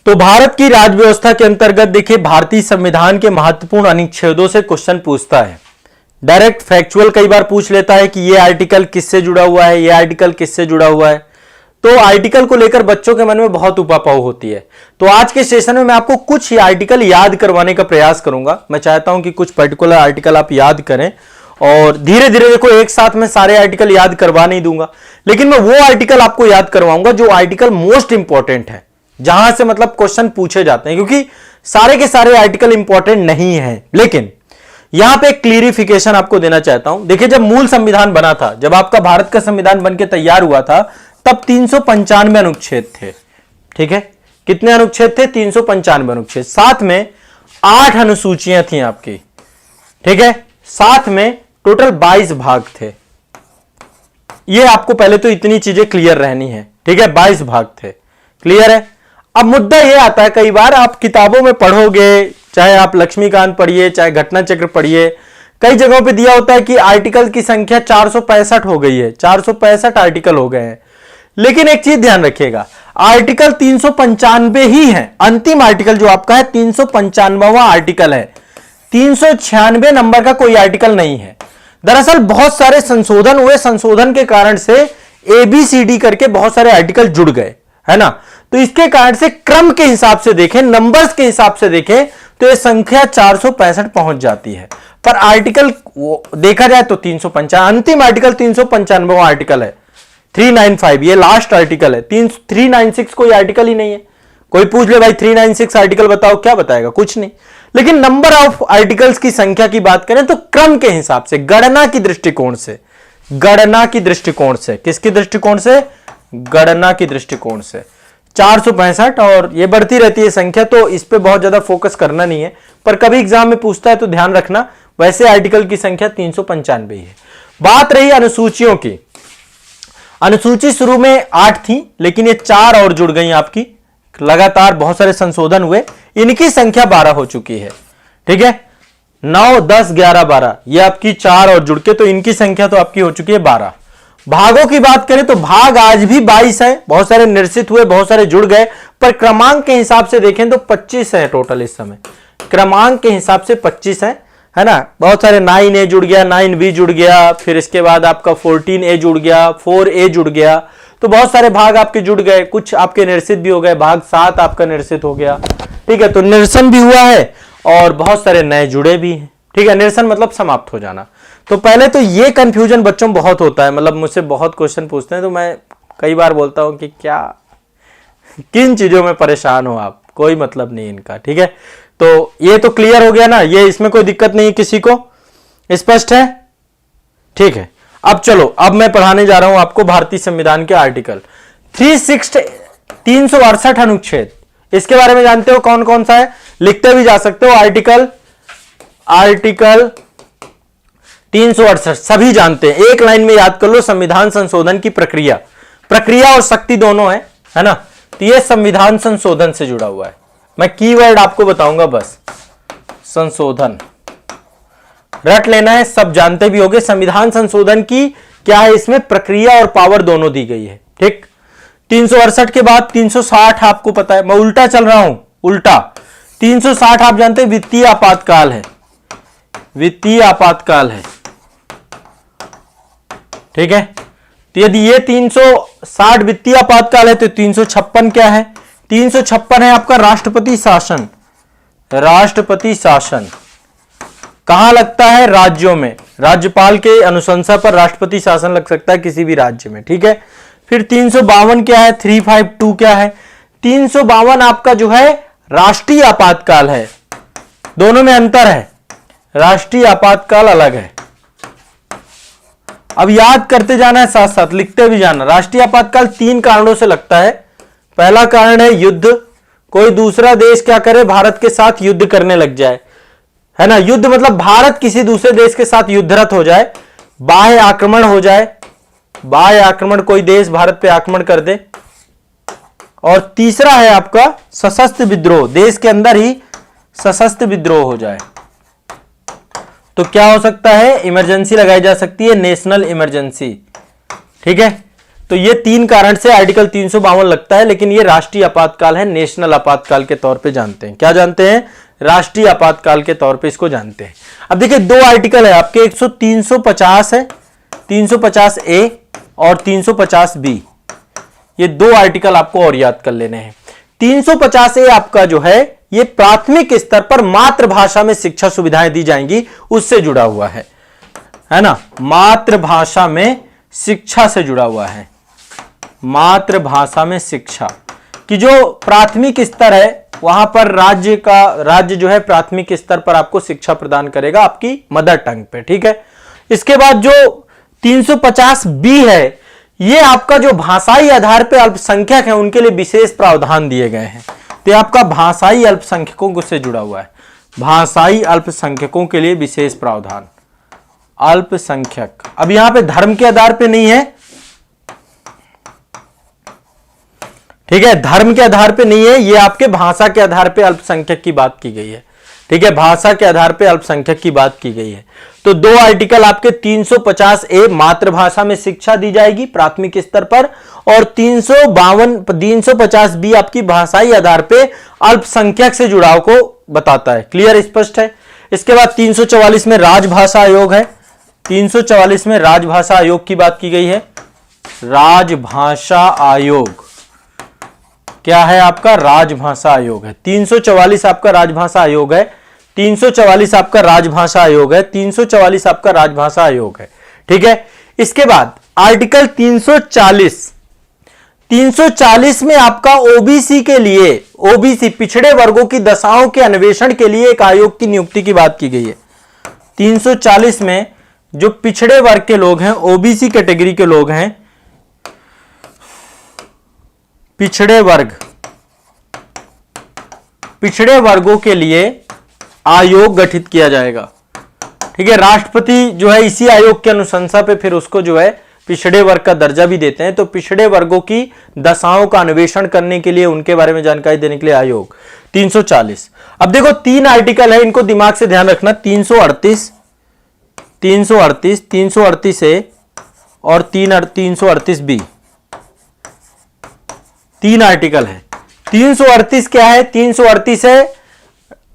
तो भारत की राज्य व्यवस्था के अंतर्गत देखिए भारतीय संविधान के महत्वपूर्ण अनुच्छेदों से क्वेश्चन पूछता है। डायरेक्ट फैक्चुअल कई बार पूछ लेता है कि ये आर्टिकल किससे जुड़ा हुआ है, ये आर्टिकल किससे जुड़ा हुआ है। तो आर्टिकल को लेकर बच्चों के मन में बहुत उपापोह होती है। तो आज के सेशन में मैं आपको कुछ आर्टिकल याद करवाने का प्रयास करूंगा। मैं चाहता हूं कि कुछ पर्टिकुलर आर्टिकल आप याद करें और धीरे धीरे देखो एक साथ में सारे आर्टिकल याद करवा नहीं दूंगा, लेकिन मैं वो आर्टिकल आपको याद करवाऊंगा जो आर्टिकल मोस्ट इंपॉर्टेंट है, जहां से मतलब क्वेश्चन पूछे जाते हैं, क्योंकि सारे के सारे आर्टिकल इंपॉर्टेंट नहीं है। लेकिन यहां पे क्लियरिफिकेशन आपको देना चाहता हूं। देखिए जब मूल संविधान बना था, जब आपका भारत का संविधान बनके तैयार हुआ था, तब 395 अनुच्छेद थे। ठीक है, कितने अनुच्छेद थे? 395 अनुच्छेद। साथ में 8 अनुसूचियां थी आपकी। ठीक है, साथ में टोटल 22 भाग थे। ये आपको पहले तो इतनी चीजें क्लियर रहनी है। ठीक है, 22 भाग थे। क्लियर है? अब मुद्दा यह आता है, कई बार आप किताबों में पढ़ोगे, चाहे आप लक्ष्मीकांत पढ़िए, चाहे घटना चक्र पढ़िए, कई जगहों पे दिया होता है कि आर्टिकल की संख्या 465 हो गई है, 465 आर्टिकल हो गए हैं। लेकिन एक चीज ध्यान रखिएगा, आर्टिकल 395 ही है। अंतिम आर्टिकल जो आपका है 395वां आर्टिकल है, 396 नंबर का कोई आर्टिकल नहीं है। दरअसल बहुत सारे संशोधन हुए, संशोधन के कारण से ABCD करके बहुत सारे आर्टिकल जुड़ गए, है ना। तो इसके कारण से क्रम के हिसाब से देखें, नंबर्स के हिसाब से देखें, तो यह संख्या 465 पहुंच जाती है। पर आर्टिकल देखा जाए तो 395, अंतिम आर्टिकल 395वां आर्टिकल है। 395 ये लास्ट आर्टिकल है। 396 कोई आर्टिकल ही नहीं है। कोई पूछ ले भाई 396 आर्टिकल बताओ, क्या बताएगा? कुछ नहीं। लेकिन नंबर ऑफ आर्टिकल्स की संख्या की बात करें तो क्रम के हिसाब से, गणना की दृष्टिकोण से, गणना की दृष्टिकोण से, किसकी दृष्टिकोण से? गणना की दृष्टिकोण से 465, और ये बढ़ती रहती है संख्या, तो इस पे बहुत ज्यादा फोकस करना नहीं है। पर कभी एग्जाम में पूछता है तो ध्यान रखना, वैसे आर्टिकल की संख्या 395 है। बात रही अनुसूचियों की, अनुसूची शुरू में 8 थी, लेकिन ये 4 और जुड़ गई आपकी। लगातार बहुत सारे संशोधन हुए, इनकी संख्या 12 हो चुकी है। ठीक है, 9, 10, 11, 12, ये आपकी 4 और जुड़ के, तो इनकी संख्या तो आपकी हो चुकी है 12। भागों की बात करें तो भाग आज भी 22 है। बहुत सारे निरसित हुए, बहुत सारे जुड़ गए, पर क्रमांक के हिसाब से देखें तो 25 है टोटल इस समय। क्रमांक के हिसाब से 25 है ना। बहुत सारे 9A जुड़ गया, 9B जुड़ गया, फिर इसके बाद आपका 14A जुड़ गया, 4A जुड़ गया, तो बहुत सारे भाग आपके जुड़ गए। कुछ आपके निरसित भी हो गए, भाग 7 आपका निरसित हो गया। ठीक है, तो निरसन भी हुआ है और बहुत सारे नए जुड़े भी हैं। ठीक है, निरसन मतलब समाप्त हो जाना। तो पहले तो ये कंफ्यूजन बच्चों में बहुत होता है, मतलब मुझसे बहुत क्वेश्चन पूछते हैं, तो मैं कई बार बोलता हूं कि क्या, किन चीजों में परेशान हो आप, कोई मतलब नहीं इनका। ठीक है, तो ये तो क्लियर हो गया ना, ये इसमें कोई दिक्कत नहीं है किसी को, स्पष्ट है? ठीक है, अब चलो, अब मैं पढ़ाने जा रहा हूं आपको भारतीय संविधान के आर्टिकल 368 अनुच्छेद। इसके बारे में जानते हो कौन कौन सा है? लिखते भी जा सकते हो। आर्टिकल 368 सभी जानते हैं, एक लाइन में याद कर लो। संविधान संशोधन की प्रक्रिया, प्रक्रिया और शक्ति दोनों है ना। तो ये संविधान संशोधन से जुड़ा हुआ है। मैं कीवर्ड आपको बताऊंगा बस, संशोधन रट लेना है, सब जानते भी होंगे। संविधान संशोधन की क्या है, इसमें प्रक्रिया और पावर दोनों दी गई है। ठीक, 368 के बाद 360 आपको पता है, मैं उल्टा चल रहा हूं, उल्टा। 360 आप जानते हैं वित्तीय आपातकाल है, वित्तीय आपातकाल है। ठीक है, तो यदि ये 360 वित्तीय आपातकाल है तो 356 क्या है? 356 है आपका राष्ट्रपति शासन। राष्ट्रपति शासन कहां लगता है? राज्यों में। राज्यपाल के अनुशंसा पर राष्ट्रपति शासन लग सकता है किसी भी राज्य में। ठीक है, फिर 352 क्या है? 352 क्या है? 352 आपका जो है राष्ट्रीय आपातकाल है। दोनों में अंतर है, राष्ट्रीय आपातकाल अलग है। अब याद करते जाना है, साथ साथ लिखते भी जाना। राष्ट्रीय आपातकाल 3 कारणों से लगता है। पहला कारण है युद्ध, कोई दूसरा देश क्या करे, भारत के साथ युद्ध करने लग जाए, है ना। युद्ध मतलब भारत किसी दूसरे देश के साथ युद्धरत हो जाए, बाह्य आक्रमण हो जाए, बाह्य आक्रमण, कोई देश भारत पे आक्रमण कर दे। और तीसरा है आपका सशस्त्र विद्रोह, देश के अंदर ही सशस्त्र विद्रोह हो जाए। तो क्या हो सकता है? इमरजेंसी लगाई जा सकती है, नेशनल इमरजेंसी। ठीक है, तो ये 3 कारण से आर्टिकल 352 लगता है, लेकिन ये राष्ट्रीय आपातकाल है, नेशनल आपातकाल के तौर पे जानते हैं। क्या जानते हैं? राष्ट्रीय आपातकाल के तौर पे इसको जानते हैं। अब देखिए 2 आर्टिकल है आपके, 350 है, 350 ए और 350 बी। ये 2 आर्टिकल आपको और याद कर लेने हैं। 350 ए आपका जो है ये प्राथमिक स्तर पर मातृभाषा में शिक्षा सुविधाएं दी जाएंगी, उससे जुड़ा हुआ है ना। मातृभाषा में शिक्षा से जुड़ा हुआ है। मातृभाषा में शिक्षा की जो प्राथमिक स्तर है वहां पर राज्य जो है प्राथमिक स्तर पर आपको शिक्षा प्रदान करेगा आपकी मदर टंग पे, ठीक है। इसके बाद जो 350 बी है, ये आपका जो भाषाई आधार पे अल्पसंख्यक है उनके लिए विशेष प्रावधान दिए गए हैं। तो आपका भाषाई अल्पसंख्यकों से जुड़ा हुआ है। भाषाई अल्पसंख्यकों के लिए विशेष प्रावधान। अल्पसंख्यक अब यहां पे धर्म के आधार पे नहीं है, ठीक है, धर्म के आधार पे नहीं है, ये आपके भाषा के आधार पे अल्पसंख्यक की बात की गई है, ठीक है, भाषा के आधार पे अल्पसंख्यक की बात की गई है। तो 2 आर्टिकल आपके 350 ए मातृभाषा में शिक्षा दी जाएगी प्राथमिक स्तर पर, और 350 बी आपकी भाषाई आधार पे अल्पसंख्यक से जुड़ाव को बताता है। क्लियर, स्पष्ट है। इसके बाद 344 में राजभाषा आयोग है। 344 में राजभाषा आयोग की बात की गई है। राजभाषा आयोग क्या है आपका? राजभाषा आयोग है। 344 आपका राजभाषा आयोग है। 344 आपका राजभाषा आयोग है। 344 आपका राजभाषा आयोग है, ठीक है। इसके बाद आर्टिकल 340 में आपका ओबीसी के लिए, ओबीसी पिछड़े वर्गों की दशाओं के अन्वेषण के लिए एक आयोग की नियुक्ति की बात की गई है। 340 में जो पिछड़े वर्ग के लोग हैं, ओबीसी कैटेगरी के लोग हैं, पिछड़े वर्गों के लिए आयोग गठित किया जाएगा, ठीक है। राष्ट्रपति जो है इसी आयोग की अनुशंसा पे फिर उसको जो है पिछड़े वर्ग का दर्जा भी देते हैं। तो पिछड़े वर्गों की दशाओं का अन्वेषण करने के लिए, उनके बारे में जानकारी देने के लिए आयोग 340। अब देखो 3 आर्टिकल है, इनको दिमाग से ध्यान रखना। 338 ए और 338 बी, 3 आर्टिकल है। 338 क्या है? 338 है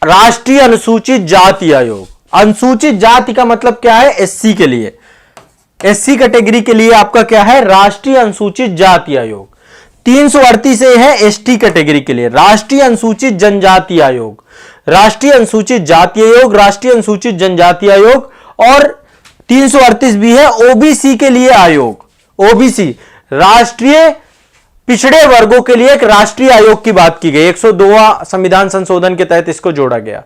राष्ट्रीय अनुसूचित जाति आयोग। अनुसूचित जाति का मतलब क्या है? एससी के लिए, एससी कैटेगरी के लिए आपका क्या है? राष्ट्रीय अनुसूचित जाति आयोग। 338 है एसटी कैटेगरी के लिए, राष्ट्रीय अनुसूचित जनजाति आयोग, राष्ट्रीय अनुसूचित जाति आयोग, राष्ट्रीय अनुसूचित जनजाति आयोग। और 338 भी है ओबीसी के लिए आयोग। ओबीसी राष्ट्रीय पिछड़े वर्गों के लिए एक राष्ट्रीय आयोग की बात की गई। 102वां संविधान संशोधन के तहत इसको जोड़ा गया।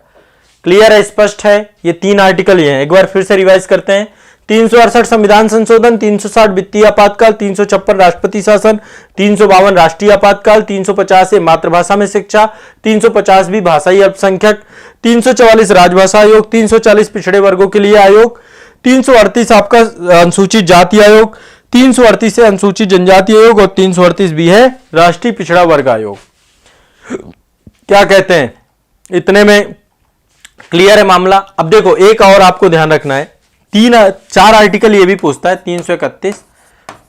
क्लियर है, स्पष्ट है। ये 3 आर्टिकल ये हैं। एक बार फिर से रिवाइज करते हैं। 368 संविधान संशोधन, 360 वित्तीय आपातकाल, 356 राष्ट्रपति शासन, 352 राष्ट्रीय आपातकाल, 350 मातृभाषा में शिक्षा, 350 भी भाषाई अल्पसंख्यक, 344 राजभाषा आयोग, 340 पिछड़े वर्गों के लिए आयोग, 338 आपका अनुसूचित जाति आयोग, 338 से अनुसूचित जनजाति आयोग और 338 भी है राष्ट्रीय पिछड़ा वर्ग आयोग। क्या कहते हैं? इतने में क्लियर है मामला। अब देखो एक और आपको ध्यान रखना है। 4 आर्टिकल ये भी पूछता है, 331,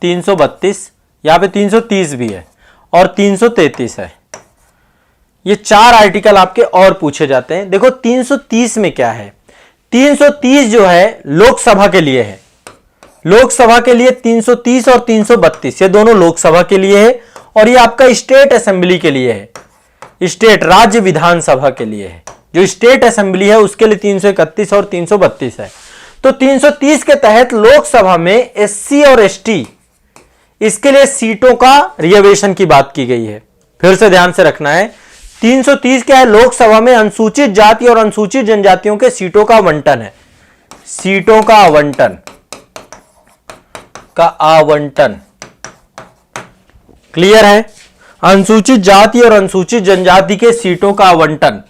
332, यहां पे 330 भी है और 333 है। ये 4 आर्टिकल आपके और पूछे जाते हैं। देखो 330 में क्या है? 330 जो है लोकसभा के लिए है। लोकसभा के लिए 330 और 332 ये दोनों लोकसभा के लिए है, और ये आपका स्टेट असेंबली के लिए है, स्टेट राज्य विधानसभा के लिए है। जो स्टेट असेंबली है उसके लिए 331 और 332 है। तो 330 के तहत लोकसभा में एससी और एसटी इसके लिए सीटों का रिजर्वेशन की बात की गई है। फिर से ध्यान से रखना है। 330 क्या है? लोकसभा में अनुसूचित जाति और अनुसूचित जनजातियों के सीटों का आवंटन है। सीटों का आवंटन क्लियर है? अनुसूचित जाति और अनुसूचित जनजाति के सीटों का आवंटन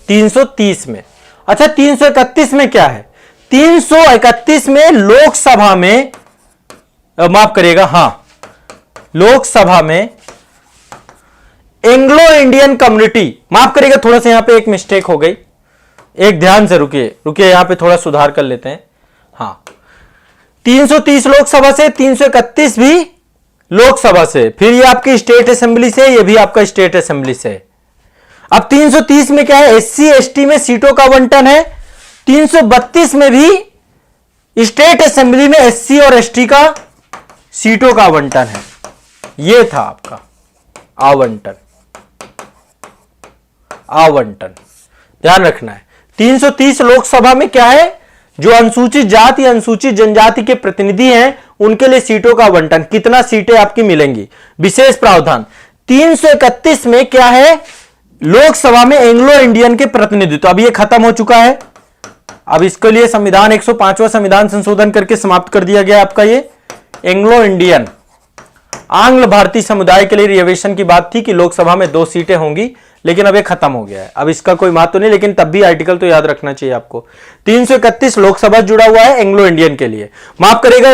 330 में। अच्छा 331 में क्या है? 331 में लोकसभा में माफ करिएगा, हां लोकसभा में एंग्लो इंडियन कम्युनिटी, माफ करिएगा थोड़ा सा यहां पे एक मिस्टेक हो गई, एक ध्यान से रुकिए यहां पे थोड़ा सुधार कर लेते हैं। हां 330 लोकसभा से, 331 भी लोकसभा से, फिर ये आपकी स्टेट असेंबली से, ये भी आपका स्टेट असेंबली से। अब 330 में क्या है, एससी एसटी में सीटों का आवंटन है। 332 में भी स्टेट असेंबली में एससी और एसटी का सीटों का आवंटन है। ये था आपका आवंटन, ध्यान रखना है। 330 लोकसभा में क्या है, जो अनुसूचित जाति अनुसूचित जनजाति के प्रतिनिधि हैं उनके लिए सीटों का आवंटन, कितना सीटें आपकी मिलेंगी, विशेष प्रावधान। 331 में क्या है, लोकसभा में एंग्लो इंडियन के प्रतिनिधित्व, अब ये खत्म हो चुका है। अब इसके लिए संविधान 105वां संविधान संशोधन करके समाप्त कर दिया गया आपका ये एंग्लो इंडियन, आंग्ल भारतीय समुदाय के लिए रिजर्वेशन की बात थी कि लोकसभा में 2 सीटें होंगी, लेकिन अब ये खत्म हो गया है। अब इसका कोई महत्व नहीं, लेकिन तब भी आर्टिकल तो याद रखना चाहिए आपको। 331 लोकसभा जुड़ा हुआ है एंग्लो इंडियन के लिए। माफ करेगा,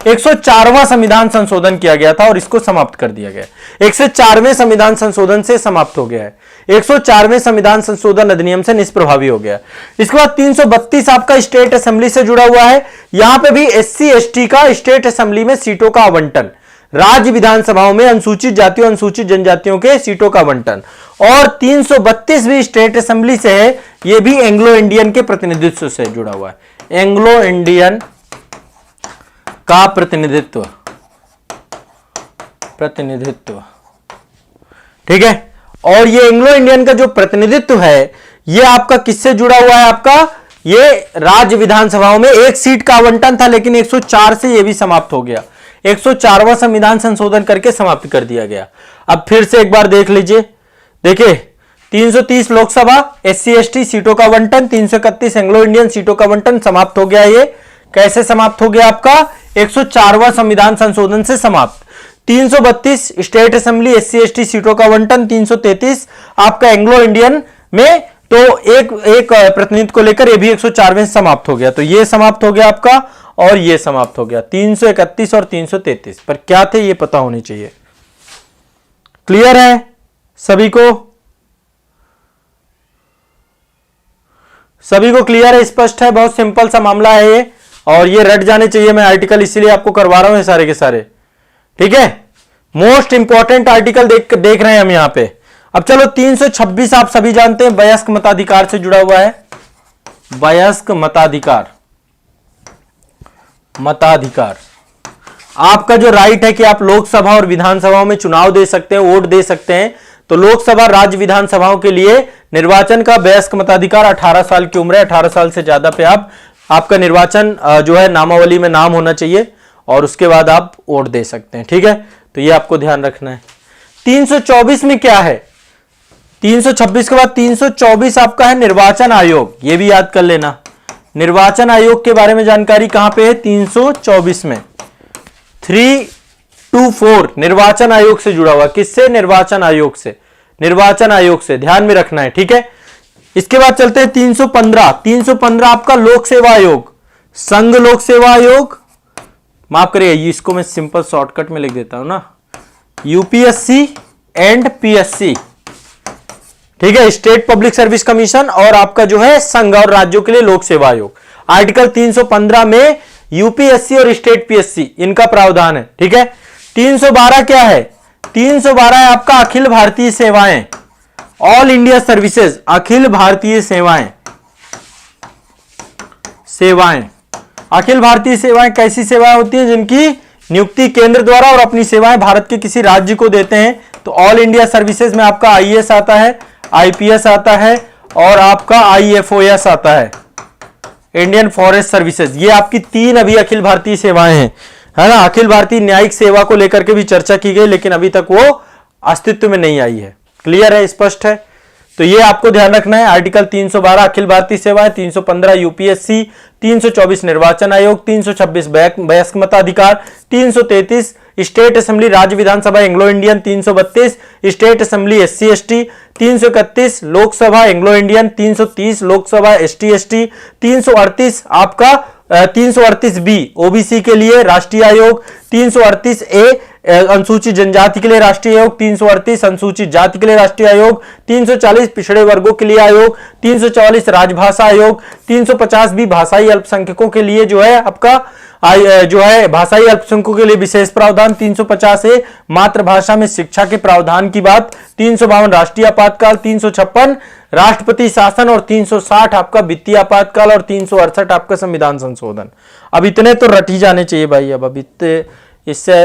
104वां संविधान संशोधन किया गया था और इसको समाप्त कर दिया गया। 104वें संविधान संशोधन से समाप्त हो गया है। 104वें संविधान संशोधन अधिनियम से निष्प्रभावी हो गया। इसके बाद 332 आपका स्टेट असेंबली से जुड़ा हुआ है। यहां पे भी एससी एसटी का स्टेट असेंबली में सीटों का आवंटन, राज्य विधानसभाओं में अनुसूचित जातियों अनुसूचित जनजातियों के सीटों का आवंटन। और 332 भी स्टेट असेंबली से है, यह भी एंग्लो इंडियन के प्रतिनिधित्व से जुड़ा हुआ है। एंग्लो इंडियन का प्रतिनिधित्व, ठीक है। और ये एंग्लो इंडियन का जो प्रतिनिधित्व है, ये आपका किससे जुड़ा हुआ है, आपका ये राज्य विधानसभाओं में 1 सीट का आवंटन था, लेकिन 104 से ये भी समाप्त हो गया। 104वां संविधान संशोधन करके समाप्त कर दिया गया। अब फिर से एक बार देख लीजिए, देखिए 330 लोकसभा एससी एसटी सीटों का आवंटन, 331 एंग्लो इंडियन सीटों का आवंटन समाप्त हो गया। ये कैसे समाप्त हो गया, आपका 104वां संविधान संशोधन से समाप्त। 332 स्टेट असेंबली एससी एसटी सीटों का आवंटन, 333 आपका एंग्लो इंडियन में तो एक प्रतिनिधि को लेकर ये भी 104वें समाप्त हो गया। तो ये समाप्त हो गया आपका और ये समाप्त हो गया। 331 और 333 पर क्या थे ये पता होनी चाहिए। क्लियर है सभी को, सभी को क्लियर है, स्पष्ट है, बहुत सिंपल सा मामला है ये और ये रट जाने चाहिए। मैं आर्टिकल इसीलिए आपको करवा रहा हूं सारे के सारे, ठीक है। मोस्ट इंपॉर्टेंट आर्टिकल देख रहे हैं हम यहां पे। अब चलो 326 आप सभी जानते हैं, वयस्क मताधिकार से जुड़ा हुआ है। वयस्क मताधिकार आपका जो राइट है कि आप लोकसभा और विधानसभाओं में चुनाव दे सकते हैं, वोट दे सकते हैं। तो लोकसभा राज्य विधानसभाओं के लिए निर्वाचन का वयस्क मताधिकार 18 साल की उम्र है। 18 साल से ज्यादा पे आपका निर्वाचन जो है नामावली में नाम होना चाहिए और उसके बाद आप वोट दे सकते हैं, ठीक है। तो ये आपको ध्यान रखना है। 324 में क्या है, 326 के बाद 324 आपका है निर्वाचन आयोग। ये भी याद कर लेना, निर्वाचन आयोग के बारे में जानकारी कहां पे है, 324 में। 324 निर्वाचन आयोग से जुड़ा हुआ, किससे, निर्वाचन आयोग से, निर्वाचन आयोग से ध्यान में रखना है, ठीक है। इसके बाद चलते हैं 315। 315 आपका लोक सेवा आयोग, संघ लोक सेवा आयोग, माफ करिए इसको मैं सिंपल शॉर्टकट में लिख देता हूं ना, यूपीएससी एंड पीएससी, ठीक है, स्टेट पब्लिक सर्विस कमीशन। और आपका जो है संघ और राज्यों के लिए लोक सेवा आयोग। आर्टिकल 315 में यूपीएससी और स्टेट पीएससी इनका प्रावधान है, ठीक है। 312 क्या है, 312 है आपका अखिल भारतीय सेवाएं, all India services, Akhil Bharatiya सेवाएं। अखिल भारतीय सेवाएं कैसी सेवाएं होती हैं, जिनकी नियुक्ति केंद्र द्वारा और अपनी सेवाएं भारत के किसी राज्य को देते हैं। तो ऑल इंडिया सर्विसेज में आपका आईएएस आता है, आईपीएस आता है और आपका आईएफओएस आता है, इंडियन फॉरेस्ट सर्विसेज। ये आपकी 3 अभी अखिल भारतीय सेवाएं हैं, है ना। अखिल भारतीय न्यायिक सेवा को लेकर के भी चर्चा की गई, लेकिन अभी तक वो अस्तित्व में नहीं आई है। क्लियर है, स्पष्ट है। तो ये आपको ध्यान रखना है। आर्टिकल 312 अखिल भारतीय सेवाएं, 315 यूपीएससी, 324 निर्वाचन आयोग, 326 वयस्क मताधिकार, 333 स्टेट असेंबली राज्य विधानसभा Anglo Indian, 332 state assembly SC ST, 331 Lok Sabha Anglo Indian, 330 Lok Sabha ST ST, 338 आपका 338 बी ओबीसी के लिए राष्ट्रीय आयोग, 338 ए अनुसूचित जनजाति के लिए राष्ट्रीय आयोग, 338 अनुसूचित जाति के लिए राष्ट्रीय आयोग, 340 पिछड़े वर्गों के लिए आयोग, 344 राजभाषा आयोग, 350 भी भाषाई अल्पसंख्यकों के लिए जो है आपका जो है भाषाई अल्पसंख्यकों के लिए विशेष प्रावधान 350 है, मातृभाषा में शिक्षा के प्रावधान की बात, 352 राष्ट्रीय आपातकाल, 356 राष्ट्रपति शासन और 360 आपका वित्तीय आपातकाल और 368 आपका संविधान संशोधन। अब इतने तो रट ही जाने चाहिए भाई, अब इतने इससे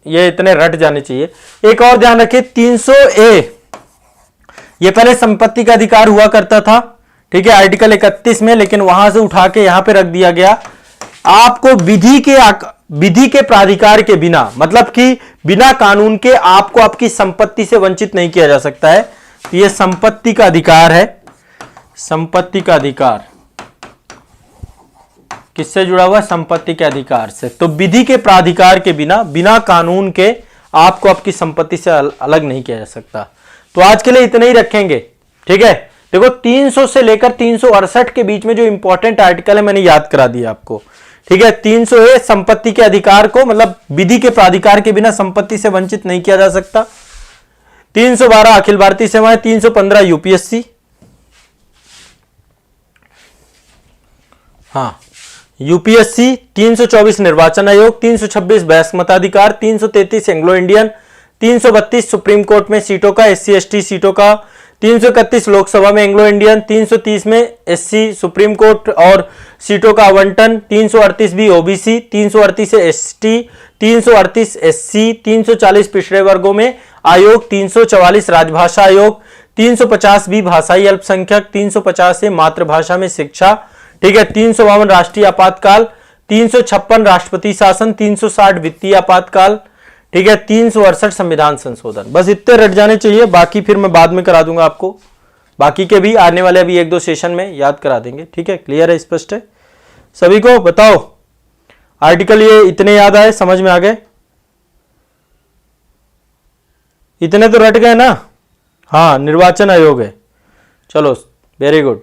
ये इतने रट जाने चाहिए। एक और ध्यान रखिए 300A, ये पहले संपत्ति का अधिकार हुआ करता था, ठीक है, आर्टिकल 31 में, लेकिन वहां से उठा के यहां पे रख दिया गया। आपको विधि के प्राधिकार के बिना, मतलब कि बिना कानून के आपको आपकी संपत्ति से वंचित नहीं किया जा सकता है। तो ये संपत्ति का अधिकार है। संपत्ति का अधिकार किससे जुड़ा हुआ है? संपत्ति के अधिकार से। तो विधि के प्राधिकार के बिना, बिना कानून के आपको आपकी संपत्ति से अलग नहीं किया जा सकता। तो आज के लिए इतने ही रखेंगे, ठीक है। देखो 300 से लेकर 368 के बीच में जो इंपॉर्टेंट आर्टिकल है मैंने याद करा दिया आपको, ठीक है। 300A संपत्ति के अधिकार को, मतलब विधि के प्राधिकार के बिना संपत्ति से वंचित नहीं किया जा सकता। 312 अखिल भारतीय सेवाएं, 315 यूपीएससी, हाँ यूपीएससी, 324 निर्वाचन आयोग, 326 वयस्क मताधिकार, 333 एंग्लो इंडियन, 332 सुप्रीम कोर्ट में सीटों का, एससी एसटी सीटों का, 331 लोकसभा में एंग्लो इंडियन, 330 में एससी सुप्रीम कोर्ट और सीटों का आवंटन, 338 भी ओबीसी, 338 एसटी, 338 एससी, 340 पिछड़े वर्गों में आयोग, 344 राजभाषा आयोग, 350 भी भाषाई अल्पसंख्यक, 350 से मातृभाषा में शिक्षा, ठीक है, 352 राष्ट्रीय आपातकाल, 356 राष्ट्रपति शासन, 360 वित्तीय आपातकाल, ठीक है, 368 संविधान संशोधन। बस इतने रट जाने चाहिए, बाकी फिर मैं बाद में करा दूंगा आपको, बाकी के भी आने वाले अभी 1-2 सेशन में याद करा देंगे, ठीक है। क्लियर है, स्पष्ट है सभी को? बताओ आर्टिकल ये इतने याद आए, समझ में आ गए? इतने तो रट गए ना? हाँ निर्वाचन आयोग है, चलो वेरी गुड।